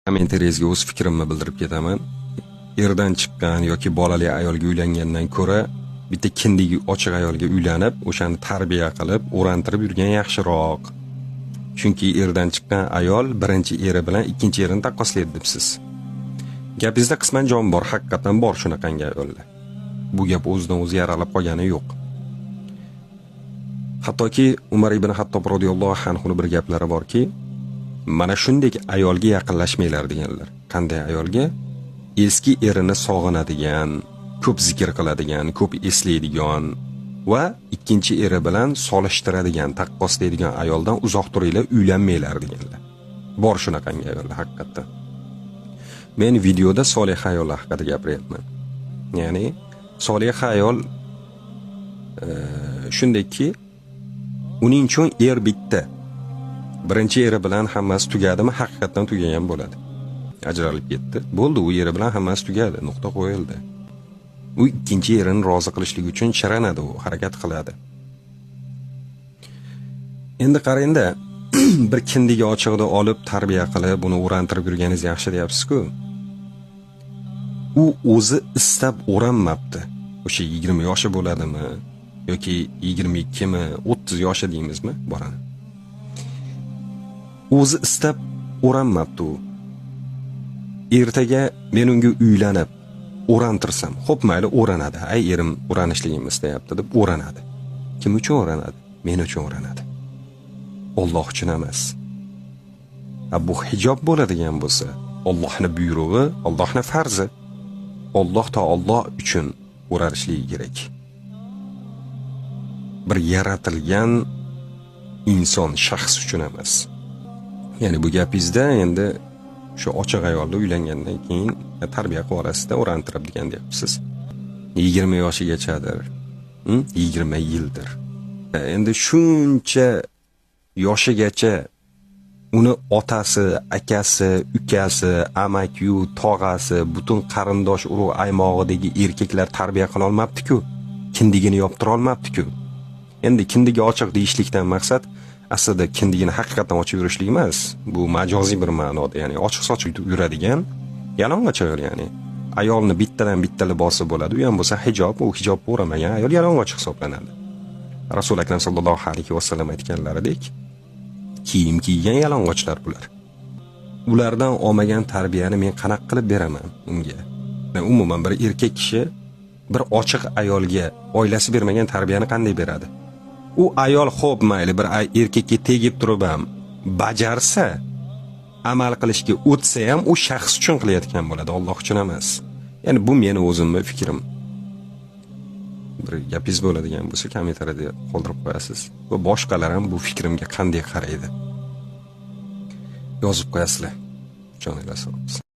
Kommentariyangizga o'z fikrimni bildirib ketaman. Erdan chiqqan yoki bolali ayolga uylangandan ko'ra bitta kindigi ochiq ayolga uylanib, o'shani tarbiya qilib, o'rantirib yurgan yaxshiroq. Chunki erdan chiqqan ayol birinchi eri bilan ikkinchi erini taqqoslaydi debsiz. Gapingizda qisman jon bor, haqiqatan bor shunaqangi ayollar. Bu gap o'zidan o'zi yaralab qolgani yo'q. Hattoki Umar ibn Hattob radhiyallohu anhu bir gaplari borki, mana shunday ayolga yaqinlashmanglar deganlar. Qanday ayolga? Eski erini sog'inadigan, ko'p zikr qiladigan, ko'p eslaydigan va ikkinchi eri bilan solishtiradigan, taqqoslaydigan ayoldan uzoq turinglar, uylanmanglar deganlar. Bor shunaqangi ayollar haqiqatan. Men videoda solih ayollar haqida gapiryapman. Ya'ni solih ayol shundayki, uning uchun er bitta. Birinchi eri bilan hammasi tugadimi? Haqiqatan tugagan bo'ladi. Ajralib ketdi. Bo'ldi, u eri bilan hammasi tugadi, nuqta qo'yildi. U ikkinchi erini rozi qilishlik uchun chiranadi, u harakat qiladi. Endi qarangda, bir kindigi ochiqda olib tarbiya qilib, uni o'rantirib yurganingiz yaxshi deyapsiz-ku. U o'zi istab o'ranmabdi. O'sha 20 yoshi bo'ladimi yoki 22 mi, 30 yoshi deymizmi, borani. O'zi istab o'ranmabdi u. Ertaga men unga uylanib o'rantirsam, xo'p mayli o'ranadi. Ay erim o'ranishligimni istayapti deb o'ranadi. Kim uchun o'ranadi? Men uchun o'ranadi. Alloh uchun emas. Bu hijob bo'ladigan bo'lsa, Allohning buyrug'i, Allohning farzi. Alloh taolo uchun o'ranishligi kerak. Bir yaratilgan inson shaxs uchun emas. Ya'ni bu gapingizda endi shu ochiq ayolda uylangandan keyin tarbiya qilib olasizda, o'rantirib degan deyapsiz. 20 yoshigachadir, 20 yildir. Endi shuncha yoshigacha uni otasi, akasi, ukasi, amakiyu, tog'asi, butun qarindosh urug' aymog'idagi erkaklar tarbiya qila olmabdi-ku. Kindigini yoptira olmabdi-ku. Endi kindigi ochiq deyishlikdan maqsad aslida kindigini haqiqatan ochib yurishlik emas. Bu majoziy bir ma'noda, ya'ni ochiq-sochiq yuradigan yalang'och ayol, ya'ni ayolni bittadan bitta libosi bo'ladi. U ham bo'lsa hijob, u hijobni o'ramagan ayol yalang'och hisoblanadi. Rasul akram sallallohu alayhi vasallam aytganlaridek, kiyim kiygan yalang'ochlar bular. Ulardan olmagan tarbiyani men qanaqa qilib beraman unga? Men umuman bir erkak kishi bir ochiq ayolga oilasi bermagan tarbiyani qanday beradi? U ayol xo'p mayli bir erkakka tegib turib ham bajarsa, amal qilishga o'tsa ham u shaxs uchun qilayotgan bo'ladi, Alloh uchun emas. Ya'ni bu meni o'zimning fikrim. Bir gapingiz bo'ladigan bo'lsa kommentariyada qoldirib qo'yasiz va boshqalar ham bu fikrimga qanday qaraydi yozib qo'yasizlar. Joningiz sog' bo'lsin.